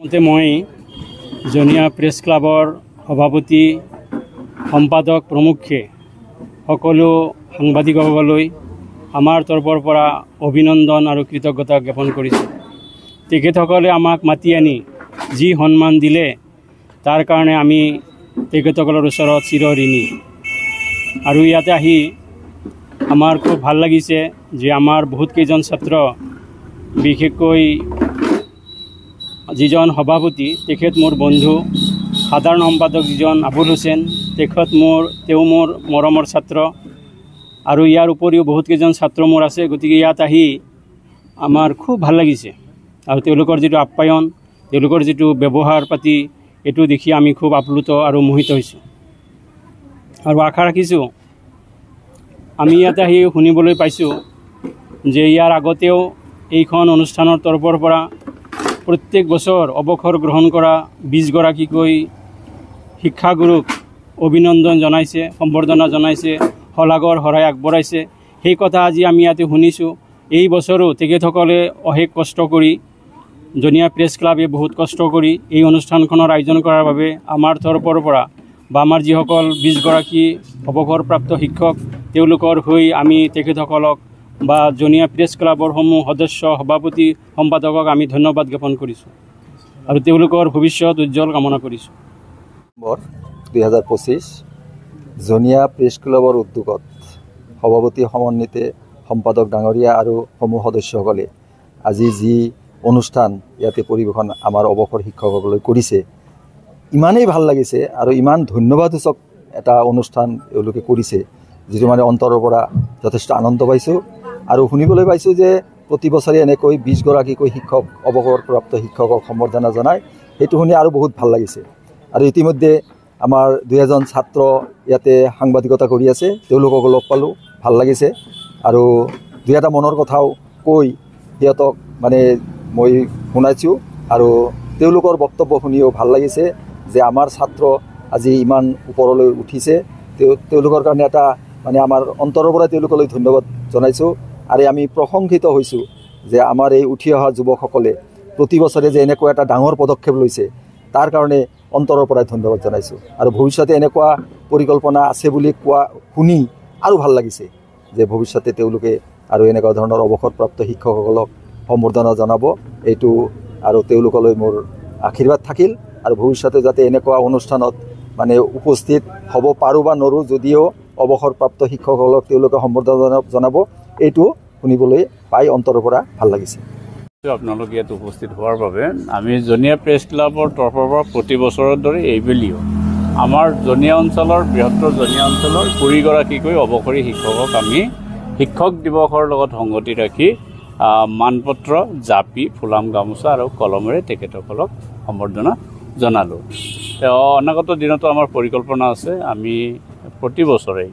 মতে মই জনিয়া প্ৰেছ ক্লাবৰ সভাপতি সম্পাদক প্ৰমুখে সকলো সাংবাদিকসকললৈ আমাৰ তৰফৰ পৰা অভিনন্দন আৰু কৃতজ্ঞতা জ্ঞাপন কৰিছোঁ। তেখেতসকলে আমাক মাতি আনি যি সন্মান দিলে তাৰ কাৰণে আমি তেখেতসকলৰ ওচৰত চিৰঋণী। আৰু ইয়াতে আহি আমাৰ খুব ভাল লাগিছে যে আমাৰ বহুত কেইজন ছাত্ৰ, বিশেষকৈ যিজন সভাপতি তেখেত মোৰ বন্ধু, সাধাৰণ সম্পাদক যিজন আবুল হুছেইন তেওঁ মোৰ মৰমৰ ছাত্ৰ। আৰু ইয়াৰ উপৰিও বহুত কেইজন ছাত্ৰ মোৰ আছে। গতিকে ইয়াত আহি আমাৰ খুব ভাল লাগিছে আৰু তেওঁলোকৰ যিটো আপ্যায়ন, তেওঁলোকৰ যিটো ব্যৱহাৰ পাতি, এইটো দেখি আমি খুব আপ্লুত আৰু মোহিত হৈছোঁ। আৰু আশা ৰাখিছোঁ আমি ইয়াত আহি শুনিবলৈ পাইছোঁ যে ইয়াৰ আগতেও এইখন অনুষ্ঠানৰ তৰফৰ পৰা প্ৰত্যেক বছৰ অৱসৰ গ্ৰহণ কৰা 20 গৰাকীকৈ শিক্ষাগুৰুক অভিনন্দন জনাইছে, সম্বৰ্ধনা জনাইছে, শলাগৰ শৰাই আগবঢ়াইছে। সেই কথা আজি আমি ইয়াতে শুনিছোঁ। এই বছৰো তেখেতসকলে অশেষ কষ্ট কৰি, জনিয়া প্ৰেছ ক্লাবে বহুত কষ্ট কৰি এই অনুষ্ঠানখনৰ আয়োজন কৰাৰ বাবে আমাৰ তৰফৰ পৰা বা আমাৰ যিসকল 20 গৰাকী অৱসৰপ্ৰাপ্ত শিক্ষক, তেওঁলোকৰ হৈ আমি তেখেতসকলক বা জনিয়া প্ৰেছ ক্লাবৰ সমূহ সদস্য, সভাপতি, সম্পাদকক আমি ধন্যবাদ জ্ঞাপন কৰিছোঁ আৰু তেওঁলোকৰ ভৱিষ্যত উজ্জ্বল কামনা কৰিছোঁ। 2025 জনিয়া প্ৰেছ ক্লাবৰ উদ্যোগত সভাপতি সমন্বিতে সম্পাদক ডাঙৰীয়া আৰু সমূহ সদস্যসকলে আজি যি অনুষ্ঠান ইয়াতে পৰিৱেশন আমাৰ অৱসৰ শিক্ষকসকলে কৰিছে, ইমানেই ভাল লাগিছে আৰু ইমান ধন্যবাদসূচক এটা অনুষ্ঠান এওঁলোকে কৰিছে, যিটো মানে অন্তৰৰ পৰা যথেষ্ট আনন্দ পাইছোঁ। আৰু শুনিবলৈ পাইছোঁ যে প্ৰতি বছৰে এনেকৈ 20 গৰাকীকৈ শিক্ষক, অৱসৰপ্ৰাপ্ত শিক্ষকক সম্বৰ্ধনা জনায়। সেইটো শুনি আৰু বহুত ভাল লাগিছে। আৰু ইতিমধ্যে আমাৰ 2 ছাত্ৰ ইয়াতে সাংবাদিকতা কৰি আছে, তেওঁলোকক লগ পালোঁ, ভাল লাগিছে। আৰু 2 মনৰ কথাও কৈ সিহঁতক মানে মই শুনাইছোঁ আৰু তেওঁলোকৰ বক্তব্য শুনিও ভাল লাগিছে যে আমাৰ ছাত্ৰ আজি ইমান ওপৰলৈ উঠিছে। তেওঁলোকৰ কাৰণে এটা মানে আমাৰ অন্তৰৰ পৰা তেওঁলোকলৈ ধন্যবাদ জনাইছোঁ। আৰু আমি প্ৰশংসিত হৈছোঁ যে আমাৰ এই উঠি অহা যুৱকসকলে প্ৰতি বছৰে যে এনেকুৱা এটা ডাঙৰ পদক্ষেপ লৈছে, তাৰ কাৰণে অন্তৰৰ পৰাই ধন্যবাদ জনাইছোঁ। আৰু ভৱিষ্যতে এনেকুৱা পৰিকল্পনা আছে বুলি কোৱা শুনি আৰু ভাল লাগিছে যে ভৱিষ্যতে তেওঁলোকে আৰু এনেকুৱা ধৰণৰ অৱসৰপ্ৰাপ্ত শিক্ষকসকলক সম্বৰ্ধনা জনাব। এইটো আৰু তেওঁলোকলৈ মোৰ আশীৰ্বাদ থাকিল। আৰু ভৱিষ্যতে যাতে এনেকুৱা অনুষ্ঠানত মানে উপস্থিত হ'ব পাৰোঁ বা নৰোঁ, যদিও অৱসৰপ্ৰাপ্ত শিক্ষকসকলক তেওঁলোকে সম্বৰ্ধনা জনাব, এইটো শুনিবলৈ পাই অন্তৰৰ পৰা ভাল লাগিছে। আপোনালোক ইয়াত উপস্থিত হোৱাৰ বাবে আমি জনিয়া প্ৰেছ ক্লাবৰ তৰফৰ পৰা প্ৰতি বছৰৰ দৰে এইবেলিও আমাৰ জনিয়া অঞ্চলৰ, বৃহত্তৰ জনিয়া অঞ্চলৰ 20 গৰাকীকৈ অৱসৰী শিক্ষকক আমি শিক্ষক দিৱসৰ লগত সংগতি ৰাখি মানপত্ৰ, জাপি, ফুলাম গামোচা আৰু কলমেৰে তেখেতসকলক সম্বৰ্ধনা জনালোঁ। অনাগত দিনতো আমাৰ পৰিকল্পনা আছে, আমি প্ৰতি বছৰে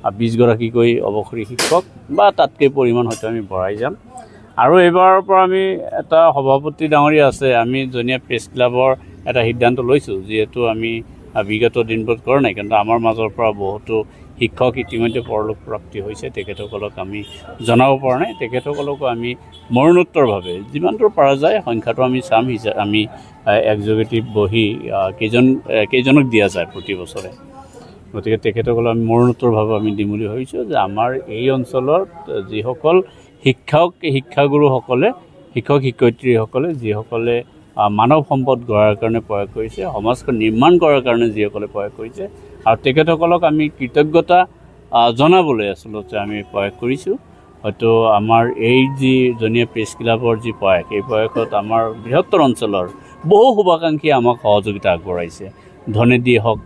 20 গৰাকীকৈ অৱসৰী শিক্ষক বা তাতকৈ পৰিমাণ হয়তো আমি বঢ়াই যাম। আৰু এইবাৰৰ পৰা আমি এটা সভাপতি ডাঙৰীয়া আছে, আমি জনিয়া প্ৰেছ ক্লাবৰ এটা সিদ্ধান্ত লৈছোঁ, যিহেতু আমি বিগত দিনবোৰত কৰা নাই, কিন্তু আমাৰ মাজৰ পৰা বহুতো শিক্ষক ইতিমধ্যে পৰলোক প্ৰাপ্তি হৈছে, তেখেতসকলক আমি জনাব পৰা নাই। তেখেতসকলকো আমি মৰণোত্তৰভাৱে যিমান দূৰ পৰা যায় সংখ্যাটো আমি চাম, আমি এক্সিকিউটিভ বহি কেইজনক দিয়া যায় প্ৰতি বছৰে। গতিকে তেখেতসকলক আমি মৰণোত্তৰভাৱে আমি দিম বুলি ভাবিছোঁ যে আমাৰ এই অঞ্চলত যিসকল শিক্ষাগুৰুসকলে, শিক্ষক শিক্ষয়িত্ৰীসকলে যিসকলে মানৱ সম্পদ গঢ়াৰ কাৰণে প্ৰয়াস কৰিছে, সমাজখন নিৰ্মাণ কৰাৰ কাৰণে যিসকলে প্ৰয়াস কৰিছে, আৰু তেখেতসকলক আমি কৃতজ্ঞতা জনাবলৈ আচলতে আমি প্ৰয়াস কৰিছোঁ। হয়তো আমাৰ এই যি জনিয়া প্ৰেছ ক্লাবৰ যি প্ৰয়াস, এই প্ৰয়াসত আমাৰ বৃহত্তৰ অঞ্চলৰ বহু শুভাকাংক্ষীয়ে আমাক সহযোগিতা আগবঢ়াইছে। ধনেদি হওক,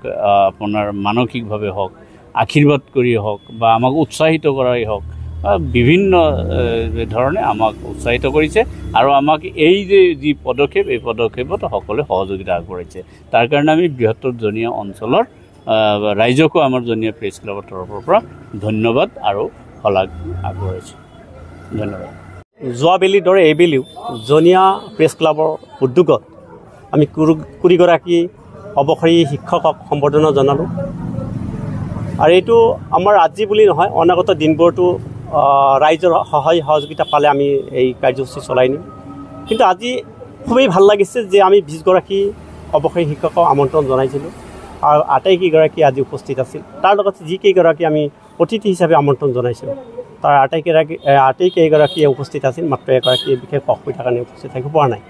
আপোনাৰ মানসিকভাৱে হওক, আশীৰ্বাদ কৰি হওক বা আমাক উৎসাহিত কৰাই হওক, বিভিন্ন ধৰণে আমাক উৎসাহিত কৰিছে। আৰু আমাক এই যি পদক্ষেপ, এই পদক্ষেপত সকলোৱে সহযোগিতা আগবঢ়াইছে। তাৰ কাৰণে আমি বৃহত্তৰ জনিয়া অঞ্চলৰ ৰাইজকো আমাৰ জনিয়া প্ৰেছ ক্লাবৰ তৰফৰ পৰা ধন্যবাদ আৰু শলাগ আগবঢ়াইছোঁ। ধন্যবাদ। যোৱাবেলিৰ দৰে এইবেলিও জনিয়া প্ৰেছ ক্লাবৰ উদ্যোগত আমি 20 গৰাকী অৱসৰী শিক্ষকক সম্বৰ্ধনা জনালোঁ। আৰু এইটো আমাৰ আজি বুলি নহয়, অনাগত দিনবোৰতো ৰাইজৰ সহায় সহযোগিতা পালে আমি এই কাৰ্যসূচী চলাই নিম। কিন্তু আজি খুবেই ভাল লাগিছে যে আমি 20 গৰাকী অৱসৰী শিক্ষকক আমন্ত্ৰণ জনাইছিলোঁ আৰু আটাইকেইগৰাকী আজি উপস্থিত আছিল তাৰ লগতে যিকেইগৰাকী আমি অতিথি হিচাপে আমন্ত্ৰণ জনাইছিলোঁ তাৰ আটাইকেইগৰাকীয়ে উপস্থিত আছিল মাত্ৰ এগৰাকীয়ে বিশেষ অসুবিধাৰ কাৰণে উপস্থিত থাকিব পৰা নাই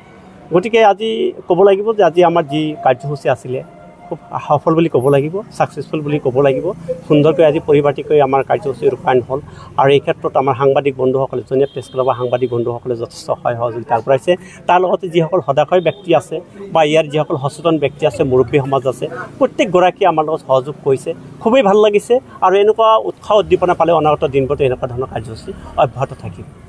গতিকে আজি ক'ব লাগিব যে আজি আমাৰ যি কাৰ্যসূচী আছিলে খুব সফল বুলি ক'ব লাগিব ছাকচেছফুল বুলি ক'ব লাগিব সুন্দৰকৈ আজি পৰিপাটিকৈ আমাৰ কাৰ্যসূচী ৰূপায়ণ হ'ল আৰু এই ক্ষেত্ৰত আমাৰ সাংবাদিক বন্ধুসকলে জনীয়া প্ৰেছ ক্লাবৰ সাংবাদিক বন্ধুসকলে যথেষ্ট সহায় সহযোগিতা আগবঢ়াইছে তাৰ লগতে যিসকল সদাশয় ব্যক্তি আছে বা ইয়াৰ যিসকল সচেতন ব্যক্তি আছে মুৰব্বী সমাজ আছে প্ৰত্যেকগৰাকীয়ে আমাৰ লগত সহযোগ কৰিছে খুবেই ভাল লাগিছে আৰু এনেকুৱা উৎসাহ উদ্দীপনা পালে অনাগত দিনবোৰতো এনেকুৱা ধৰণৰ কাৰ্যসূচী অব্যাহত থাকিব